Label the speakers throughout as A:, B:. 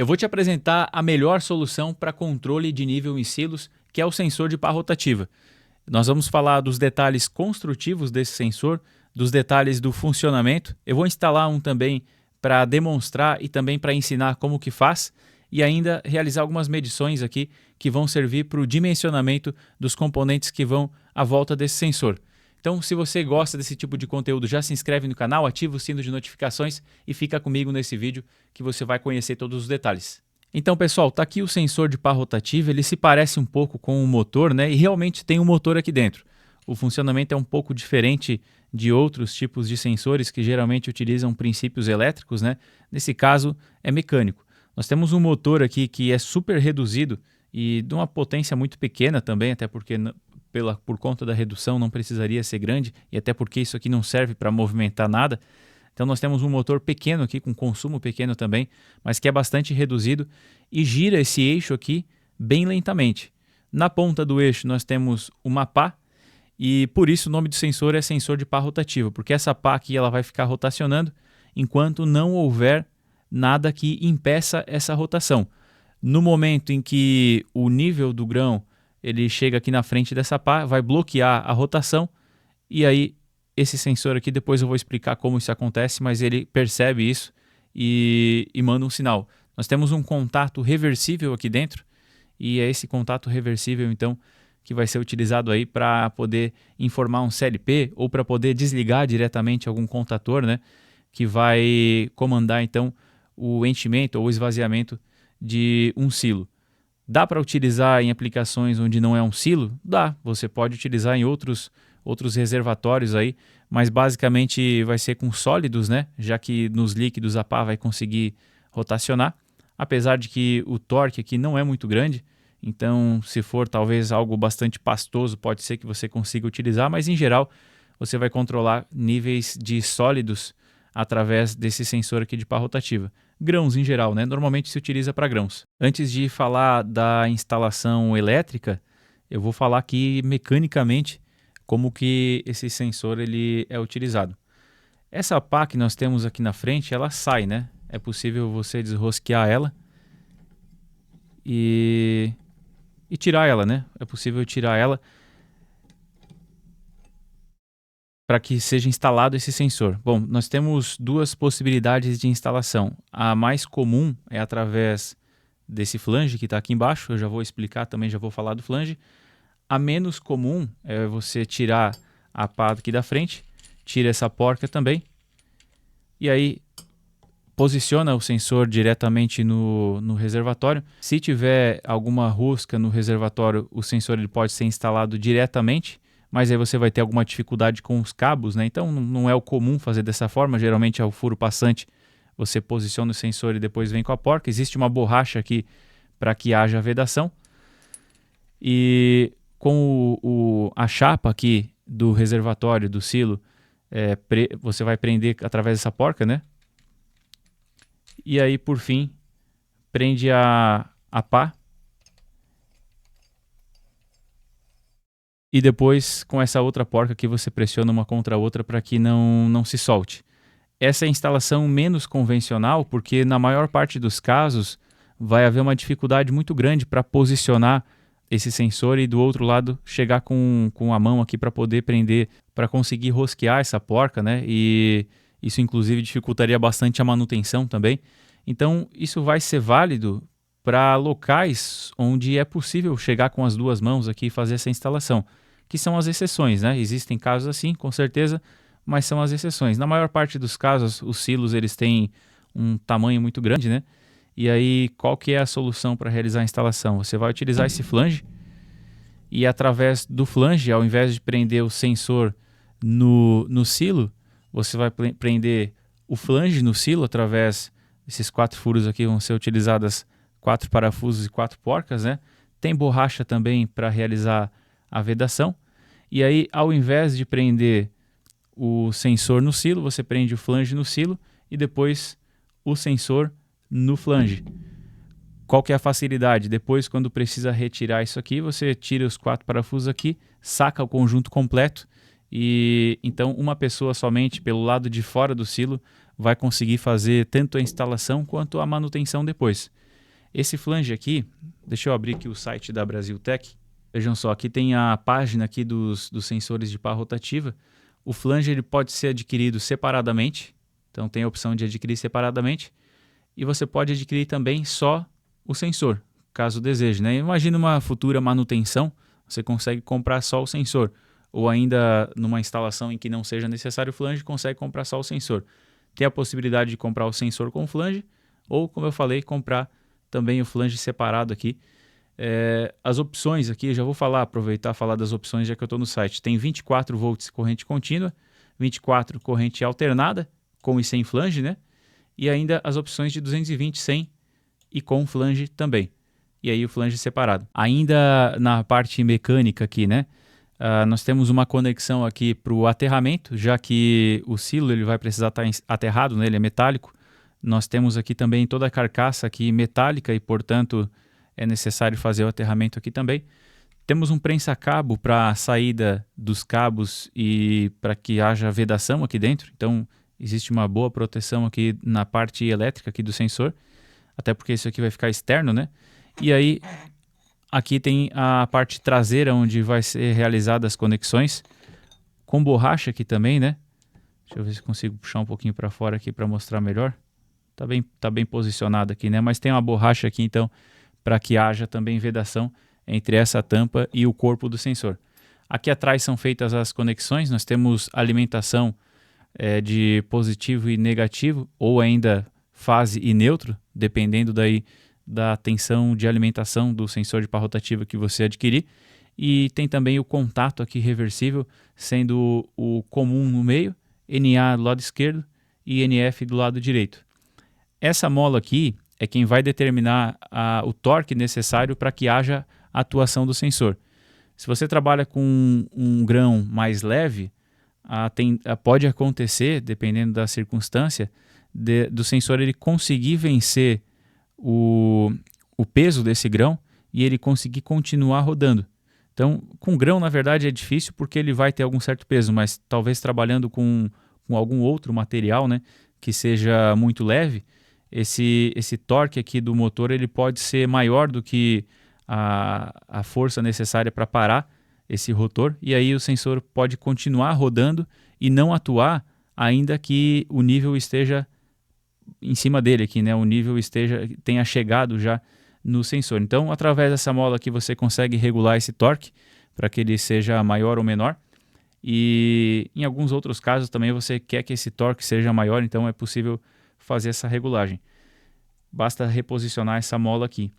A: Eu vou te apresentar a melhor solução para controle de nível em silos, que é o sensor de pá rotativa. Nós vamos falar dos detalhes construtivos desse sensor, dos detalhes do funcionamento. Eu vou instalar um também para demonstrar e também para ensinar como que faz e ainda realizar algumas medições aqui que vão servir para o dimensionamento dos componentes que vão à volta desse sensor. Então, se você gosta desse tipo de conteúdo, já se inscreve no canal, ativa o sino de notificações e fica comigo nesse vídeo que você vai conhecer todos os detalhes. Então, pessoal, tá aqui o sensor de pá rotativa, ele se parece um pouco com um motor, né? E realmente tem um motor aqui dentro. O funcionamento é um pouco diferente de outros tipos de sensores que geralmente utilizam princípios elétricos, né? Nesse caso, é mecânico. Nós temos um motor aqui que é super reduzido e de uma potência muito pequena também, até porque por conta da redução não precisaria ser grande e até porque isso aqui não serve para movimentar nada. Então nós temos um motor pequeno aqui, com consumo pequeno também, mas que é bastante reduzido e gira esse eixo aqui bem lentamente. Na ponta do eixo nós temos uma pá e por isso o nome do sensor é sensor de pá rotativa, porque essa pá aqui ela vai ficar rotacionando enquanto não houver nada que impeça essa rotação. No momento em que o nível do grão ele chega aqui na frente dessa pá, vai bloquear a rotação e aí esse sensor aqui, depois eu vou explicar como isso acontece, mas ele percebe isso e manda um sinal. Nós temos um contato reversível aqui dentro e é esse contato reversível então que vai ser utilizado aí para poder informar um CLP ou para poder desligar diretamente algum contator, né, que vai comandar então o enchimento ou esvaziamento de um silo. Dá para utilizar em aplicações onde não é um silo? Dá, você pode utilizar em outros reservatórios aí, mas basicamente vai ser com sólidos, né? Já que nos líquidos a pá vai conseguir rotacionar, apesar de que o torque aqui não é muito grande, então se for talvez algo bastante pastoso, pode ser que você consiga utilizar, mas em geral você vai controlar níveis de sólidos através desse sensor aqui de pá rotativa. Grãos em geral, né? Normalmente se utiliza para grãos. Antes de falar da instalação elétrica, eu vou falar aqui mecanicamente como que esse sensor ele é utilizado. Essa pá que nós temos aqui na frente, ela sai, né? É possível você desrosquear ela e tirar ela, né? É possível tirar ela para que seja instalado esse sensor. Bom, nós temos duas possibilidades de instalação. A mais comum é através desse flange que está aqui embaixo, eu já vou explicar também, já vou falar do flange. A menos comum é você tirar a pá aqui da frente, tira essa porca também, e aí posiciona o sensor diretamente no reservatório. Se tiver alguma rosca no reservatório, o sensor ele pode ser instalado diretamente, mas aí você vai ter alguma dificuldade com os cabos, né? Então não é o comum fazer dessa forma, geralmente é o furo passante, você posiciona o sensor e depois vem com a porca. Existe uma borracha aqui para que haja vedação. E com a chapa aqui do reservatório, do silo, você vai prender através dessa porca, né? E aí por fim, prende a pá. E depois, com essa outra porca aqui, você pressiona uma contra a outra para que não se solte. Essa é a instalação menos convencional, porque na maior parte dos casos vai haver uma dificuldade muito grande para posicionar esse sensor e do outro lado chegar com a mão aqui para poder prender, para conseguir rosquear essa porca, né? E isso inclusive dificultaria bastante a manutenção também. Então isso vai ser válido para locais onde é possível chegar com as duas mãos aqui e fazer essa instalação, que são as exceções, né? Existem casos assim, com certeza, mas são as exceções. Na maior parte dos casos, os silos eles têm um tamanho muito grande, né? E aí, qual que é a solução para realizar a instalação? Você vai utilizar esse flange e através do flange, ao invés de prender o sensor no silo, você vai prender o flange no silo através desses 4 furos aqui, vão ser utilizadas 4 parafusos e 4 porcas, né? Tem borracha também para realizar a vedação. E aí, ao invés de prender o sensor no silo, você prende o flange no silo e depois o sensor no flange. Qual que é a facilidade? Depois, quando precisa retirar isso aqui, você tira os 4 parafusos aqui, saca o conjunto completo e então uma pessoa somente pelo lado de fora do silo vai conseguir fazer tanto a instalação quanto a manutenção depois. Esse flange aqui, deixa eu abrir aqui o site da Brasiltec. Vejam só, aqui tem a página aqui dos sensores de pá rotativa. O flange ele pode ser adquirido separadamente, então tem a opção de adquirir separadamente, e você pode adquirir também só o sensor, caso deseje, né? Imagina uma futura manutenção, você consegue comprar só o sensor, ou ainda numa instalação em que não seja necessário o flange, consegue comprar só o sensor. Tem a possibilidade de comprar o sensor com flange, ou, como eu falei, comprar também o flange separado aqui. As opções aqui, já vou aproveitar e falar das opções já que eu estou no site. Tem 24 volts corrente contínua, 24 corrente alternada, com e sem flange, né? E ainda as opções de 220 sem e com flange também. E aí o flange separado. Ainda na parte mecânica aqui, né? Nós temos uma conexão aqui para o aterramento, já que o silo ele vai precisar estar aterrado, né? Ele é metálico. Nós temos aqui também toda a carcaça aqui metálica e, portanto, é necessário fazer o aterramento aqui também. Temos um prensa-cabo para a saída dos cabos e para que haja vedação aqui dentro. Então, existe uma boa proteção aqui na parte elétrica aqui do sensor, até porque isso aqui vai ficar externo, né? E aí, aqui tem a parte traseira onde vai ser realizadas as conexões, com borracha aqui também, né? Deixa eu ver se consigo puxar um pouquinho para fora aqui para mostrar melhor. Tá bem posicionado aqui, né? Mas tem uma borracha aqui, então, para que haja também vedação entre essa tampa e o corpo do sensor. Aqui atrás são feitas as conexões, nós temos alimentação de positivo e negativo, ou ainda fase e neutro, dependendo daí da tensão de alimentação do sensor de pá rotativa que você adquirir. E tem também o contato aqui reversível, sendo o comum no meio, NA do lado esquerdo e NF do lado direito. Essa mola aqui é quem vai determinar o torque necessário para que haja atuação do sensor. Se você trabalha com um grão mais leve, pode acontecer, dependendo da circunstância, do sensor ele conseguir vencer o peso desse grão e ele conseguir continuar rodando. Então, com grão, na verdade, é difícil porque ele vai ter algum certo peso, mas talvez trabalhando com algum outro material, né, que seja muito leve, esse torque aqui do motor ele pode ser maior do que a força necessária para parar esse rotor, e aí o sensor pode continuar rodando e não atuar ainda que o nível esteja em cima dele aqui, né? O nível tenha chegado já no sensor. Então, através dessa mola aqui você consegue regular esse torque para que ele seja maior ou menor. E em alguns outros casos também você quer que esse torque seja maior, então é possível fazer essa regulagem. Basta reposicionar essa mola aqui.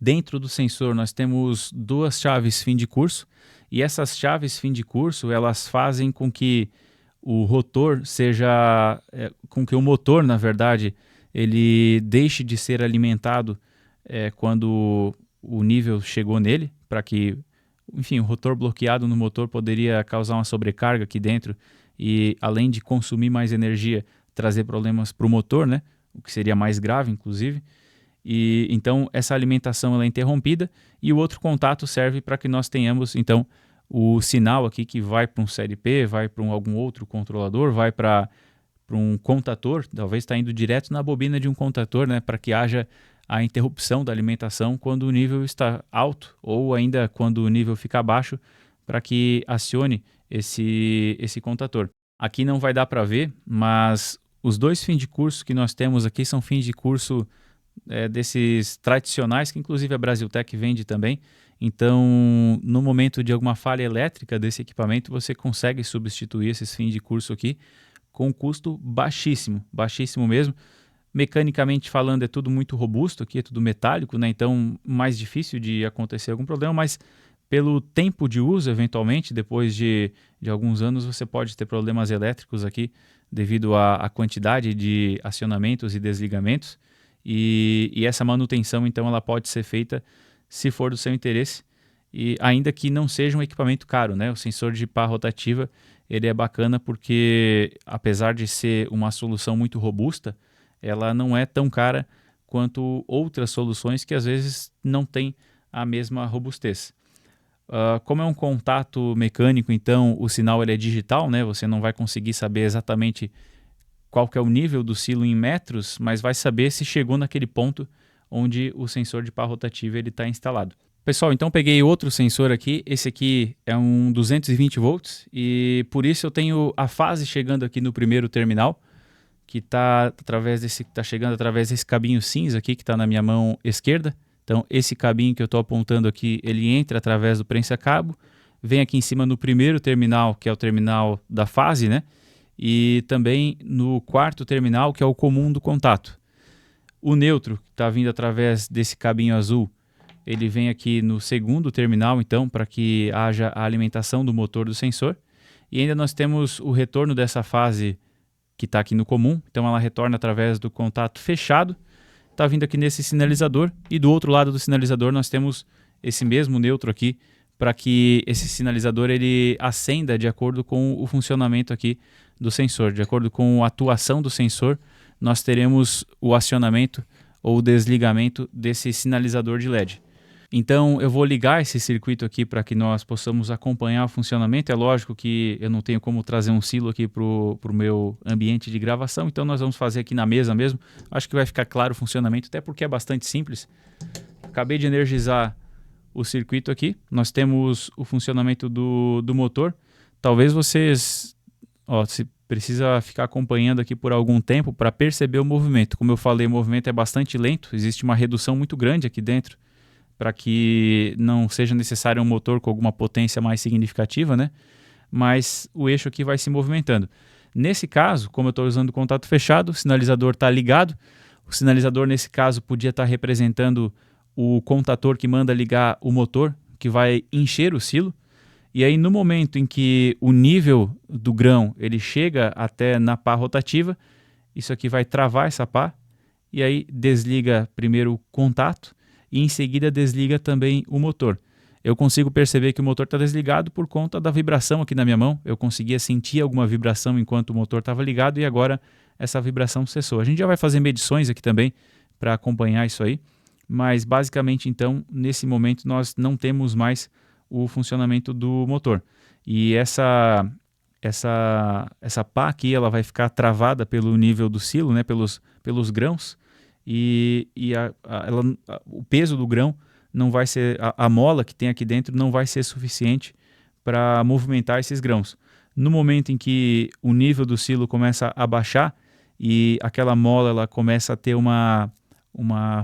A: Dentro do sensor nós temos duas chaves fim de curso, e essas chaves fim de curso elas fazem com que o rotor com que o motor, na verdade, ele deixe de ser alimentado quando o nível chegou nele, para que, enfim, o rotor bloqueado no motor poderia causar uma sobrecarga aqui dentro e, além de consumir mais energia, trazer problemas para o motor, né? O que seria mais grave, inclusive. E então essa alimentação ela é interrompida e o outro contato serve para que nós tenhamos então o sinal aqui que vai para um CLP, vai para algum outro controlador, vai para um contator, talvez está indo direto na bobina de um contator, né, para que haja a interrupção da alimentação quando o nível está alto ou ainda quando o nível fica baixo, para que acione esse contator. Aqui não vai dar para ver, mas os dois fins de curso que nós temos aqui são fins de curso desses tradicionais, que inclusive a Brasiltec vende também. Então, no momento de alguma falha elétrica desse equipamento, você consegue substituir esses fins de curso aqui com um custo baixíssimo, baixíssimo mesmo. Mecanicamente falando, é tudo muito robusto aqui, é tudo metálico, né? Então, mais difícil de acontecer algum problema, mas pelo tempo de uso, eventualmente, depois de alguns anos, você pode ter problemas elétricos aqui devido à quantidade de acionamentos e desligamentos. E essa manutenção, então, ela pode ser feita se for do seu interesse, e ainda que não seja um equipamento caro, né? O sensor de pá rotativa, ele é bacana porque, apesar de ser uma solução muito robusta, ela não é tão cara quanto outras soluções que às vezes não têm a mesma robustez. Como é um contato mecânico, então o sinal ele é digital, né? Você não vai conseguir saber exatamente qual que é o nível do silo em metros, mas vai saber se chegou naquele ponto onde o sensor de pá rotativa está instalado. Pessoal, então peguei outro sensor aqui, esse aqui é um 220 volts e por isso eu tenho a fase chegando aqui no primeiro terminal, que está chegando através desse cabinho cinza aqui que está na minha mão esquerda. Então esse cabinho que eu estou apontando aqui, ele entra através do prensa-cabo, vem aqui em cima no primeiro terminal, que é o terminal da fase, né? E também no quarto terminal, que é o comum do contato. O neutro, que está vindo através desse cabinho azul, ele vem aqui no segundo terminal, então, para que haja a alimentação do motor do sensor. E ainda nós temos o retorno dessa fase que está aqui no comum, então ela retorna através do contato fechado, está vindo aqui nesse sinalizador, e do outro lado do sinalizador nós temos esse mesmo neutro aqui, para que esse sinalizador ele acenda de acordo com o funcionamento aqui do sensor. De acordo com a atuação do sensor, nós teremos o acionamento ou o desligamento desse sinalizador de LED. Então eu vou ligar esse circuito aqui para que nós possamos acompanhar o funcionamento. É lógico que eu não tenho como trazer um silo aqui para o meu ambiente de gravação, então nós vamos fazer aqui na mesa mesmo. Acho que vai ficar claro o funcionamento, até porque é bastante simples. Acabei de energizar o circuito aqui, nós temos o funcionamento do motor. Talvez vocês, se precisa ficar acompanhando aqui por algum tempo para perceber o movimento. Como eu falei, o movimento é bastante lento, existe uma redução muito grande aqui dentro, para que não seja necessário um motor com alguma potência mais significativa, né? Mas o eixo aqui vai se movimentando. Nesse caso, como eu estou usando o contato fechado, o sinalizador está ligado. O sinalizador, nesse caso, podia estar representando o contator que manda ligar o motor, que vai encher o silo. E aí, no momento em que o nível do grão ele chega até na pá rotativa, isso aqui vai travar essa pá, e aí desliga primeiro o contato, e em seguida desliga também o motor. Eu consigo perceber que o motor está desligado por conta da vibração aqui na minha mão. Eu conseguia sentir alguma vibração enquanto o motor estava ligado e agora essa vibração cessou. A gente já vai fazer medições aqui também para acompanhar isso aí, mas basicamente então nesse momento nós não temos mais o funcionamento do motor. E essa pá aqui ela vai ficar travada pelo nível do silo, né, pelos grãos, e o peso do grão não vai ser, a mola que tem aqui dentro não vai ser suficiente para movimentar esses grãos. No momento em que o nível do silo começa a baixar e aquela mola ela começa a ter uma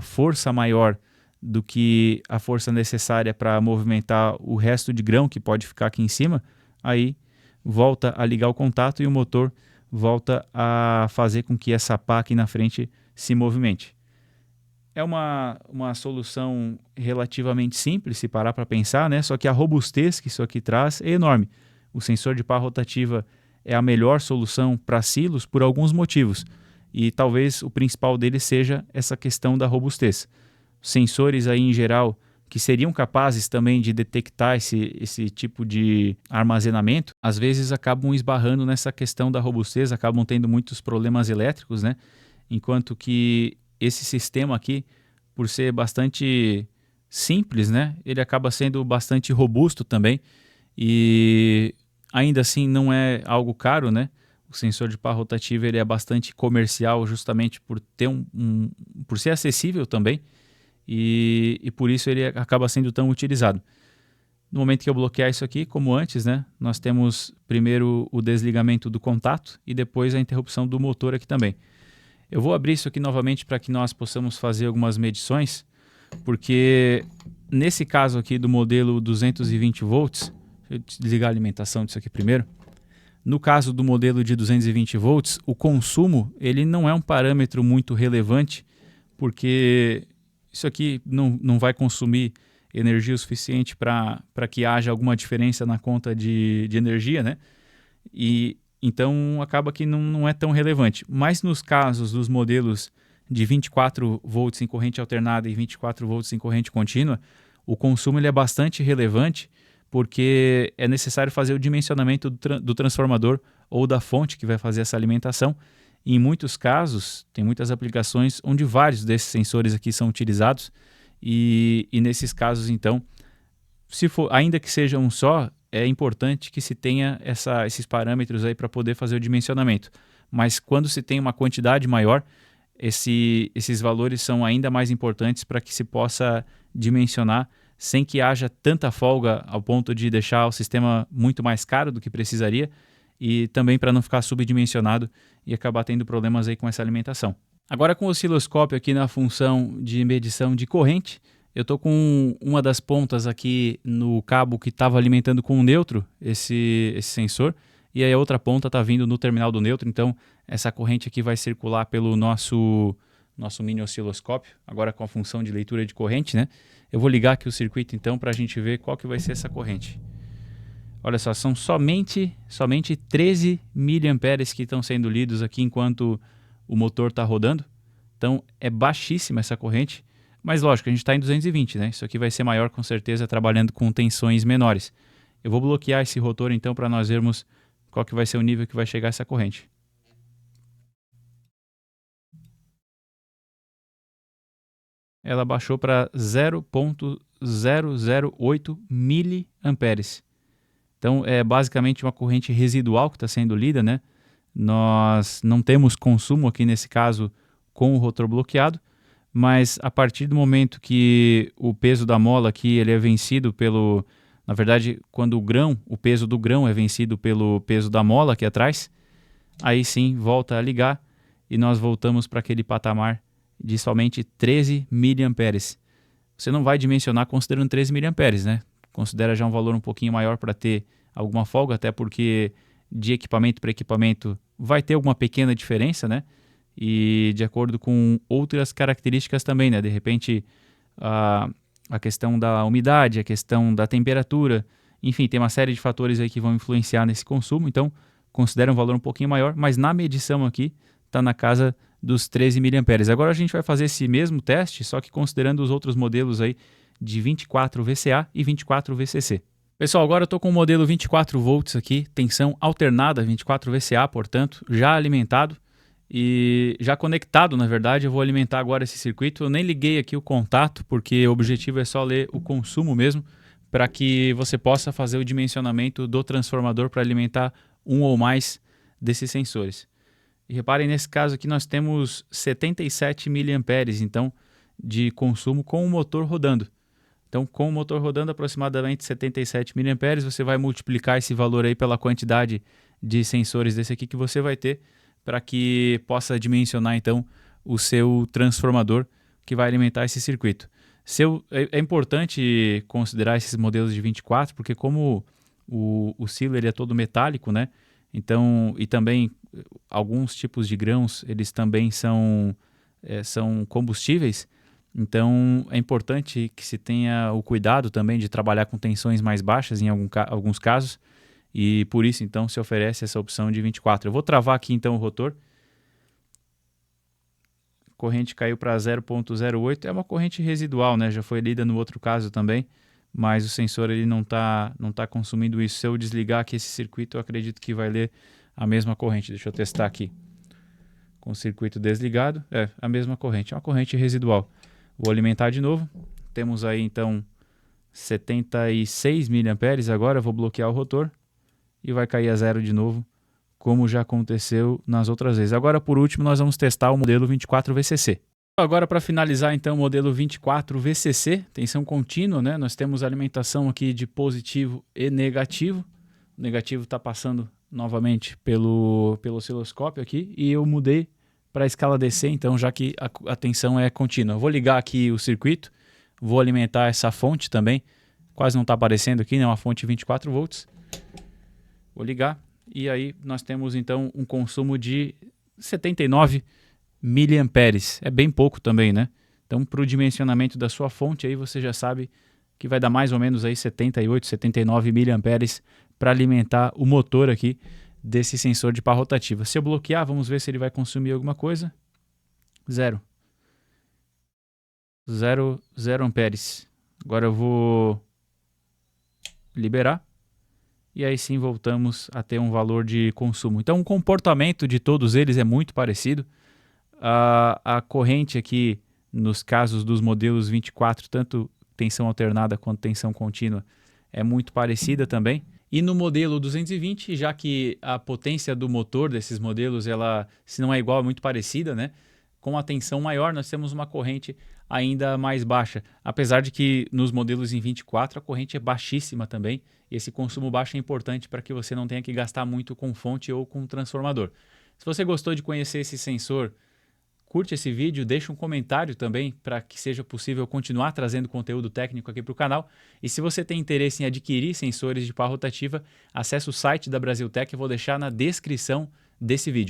A: força maior do que a força necessária para movimentar o resto de grão que pode ficar aqui em cima, aí volta a ligar o contato e o motor volta a fazer com que essa pá aqui na frente se movimente. É uma solução relativamente simples, se parar para pensar, né? Só que a robustez que isso aqui traz é enorme. O sensor de pá rotativa é a melhor solução para silos por alguns motivos, e talvez o principal deles seja essa questão da robustez. Sensores aí em geral que seriam capazes também de detectar esse tipo de armazenamento, às vezes acabam esbarrando nessa questão da robustez, acabam tendo muitos problemas elétricos, né? Enquanto que esse sistema aqui, por ser bastante simples, né? Ele acaba sendo bastante robusto também e ainda assim não é algo caro, né? O sensor de pá rotativa ele é bastante comercial justamente por ter por ser acessível também. E por isso ele acaba sendo tão utilizado. No momento que eu bloquear isso aqui, como antes, né, nós temos primeiro o desligamento do contato e depois a interrupção do motor aqui também. Eu vou abrir isso aqui novamente para que nós possamos fazer algumas medições, porque nesse caso aqui do modelo 220 volts, deixa eu desligar a alimentação disso aqui primeiro. No caso do modelo de 220 volts, o consumo ele não é um parâmetro muito relevante, porque isso aqui não vai consumir energia o suficiente para que haja alguma diferença na conta de energia, né? E então acaba que não é tão relevante. Mas nos casos dos modelos de 24 volts em corrente alternada e 24 volts em corrente contínua, o consumo ele é bastante relevante, porque é necessário fazer o dimensionamento do transformador ou da fonte que vai fazer essa alimentação. E em muitos casos, tem muitas aplicações onde vários desses sensores aqui são utilizados e nesses casos, então, ainda que seja um só, é importante que se tenha esses parâmetros aí para poder fazer o dimensionamento. Mas quando se tem uma quantidade maior, esses valores são ainda mais importantes para que se possa dimensionar sem que haja tanta folga ao ponto de deixar o sistema muito mais caro do que precisaria e também para não ficar subdimensionado e acabar tendo problemas aí com essa alimentação. Agora com o osciloscópio aqui na função de medição de corrente, eu estou com uma das pontas aqui no cabo que estava alimentando com o neutro esse sensor, e aí a outra ponta está vindo no terminal do neutro, então essa corrente aqui vai circular pelo nosso mini osciloscópio, agora com a função de leitura de corrente, né? Eu vou ligar aqui o circuito então para a gente ver qual que vai ser essa corrente. Olha só, são somente 13 miliamperes que estão sendo lidos aqui enquanto o motor está rodando. Então é baixíssima essa corrente, mas lógico, a gente está em 220, né? Isso aqui vai ser maior com certeza trabalhando com tensões menores. Eu vou bloquear esse rotor então para nós vermos qual que vai ser o nível que vai chegar essa corrente. Ela baixou para 0,008 miliamperes. Então é basicamente uma corrente residual que está sendo lida, né? Nós não temos consumo aqui nesse caso com o rotor bloqueado, mas a partir do momento que o peso da mola aqui ele é vencido pelo... Na verdade, quando o peso do grão é vencido pelo peso da mola aqui atrás, aí sim volta a ligar e nós voltamos para aquele patamar de somente 13 miliamperes. Você não vai dimensionar considerando 13 miliamperes, né? Considera já um valor um pouquinho maior para ter alguma folga, até porque de equipamento para equipamento vai ter alguma pequena diferença, né? E de acordo com outras características também, né? De repente, a questão da umidade, a questão da temperatura, enfim, tem uma série de fatores aí que vão influenciar nesse consumo, então considera um valor um pouquinho maior, mas na medição aqui está na casa dos 13 miliamperes. Agora a gente vai fazer esse mesmo teste, só que considerando os outros modelos aí de 24 VCA e 24 VCC. Pessoal, agora eu estou com o modelo 24 volts aqui, tensão alternada 24 VCA, portanto, já alimentado e já conectado, na verdade. Eu vou alimentar agora esse circuito. Eu nem liguei aqui o contato, porque o objetivo é só ler o consumo mesmo, para que você possa fazer o dimensionamento do transformador para alimentar um ou mais desses sensores. E reparem, nesse caso aqui nós temos 77 miliamperes, então, de consumo com o motor rodando. Então, com o motor rodando aproximadamente 77 miliamperes, você vai multiplicar esse valor aí pela quantidade de sensores desse aqui que você vai ter, para que possa dimensionar então o seu transformador que vai alimentar esse circuito. É importante considerar esses modelos de 24, porque como o silo ele é todo metálico, né? Então, e também alguns tipos de grãos eles também são combustíveis. Então é importante que se tenha o cuidado também de trabalhar com tensões mais baixas em alguns casos, e por isso então se oferece essa opção de 24. Eu vou travar aqui então o rotor. A corrente caiu para 0,08, é uma corrente residual, né? Já foi lida no outro caso também, mas o sensor ele não tá consumindo isso. Se eu desligar aqui esse circuito, eu acredito que vai ler a mesma corrente. Deixa eu testar aqui. Com o circuito desligado, é a mesma corrente, é uma corrente residual. Vou alimentar de novo. Temos aí então 76 miliamperes. Agora vou bloquear o rotor e vai cair a zero de novo, como já aconteceu nas outras vezes. Agora, por último, nós vamos testar o modelo 24 VCC. Agora, para finalizar então o modelo 24 VCC, tensão contínua, né? Nós temos alimentação aqui de positivo e negativo. O negativo está passando novamente pelo osciloscópio aqui, e eu mudei para a escala DC, então, já que a tensão é contínua. Eu vou ligar aqui o circuito, vou alimentar essa fonte também, quase não está aparecendo aqui, né? Uma fonte 24 volts. Vou ligar e aí nós temos então um consumo de 79 miliamperes. É bem pouco também, né? Então, para o dimensionamento da sua fonte, aí você já sabe que vai dar mais ou menos aí 78, 79 miliamperes para alimentar o motor aqui desse sensor de pá rotativa. Se eu bloquear, vamos ver se ele vai consumir alguma coisa. Zero amperes. Agora eu vou liberar. E aí sim voltamos a ter um valor de consumo. Então o comportamento de todos eles é muito parecido. A corrente aqui, nos casos dos modelos 24, tanto tensão alternada quanto tensão contínua, é muito parecida também. E no modelo 220, já que a potência do motor desses modelos, ela, se não é igual, é muito parecida, né? com a tensão maior, nós temos uma corrente ainda mais baixa, apesar de que nos modelos em 24 a corrente é baixíssima também, e esse consumo baixo é importante para que você não tenha que gastar muito com fonte ou com transformador. Se você gostou de conhecer esse sensor, curte esse vídeo, deixa um comentário também para que seja possível continuar trazendo conteúdo técnico aqui para o canal. E se você tem interesse em adquirir sensores de pá rotativa, acesse o site da Brasiltec, eu vou deixar na descrição desse vídeo.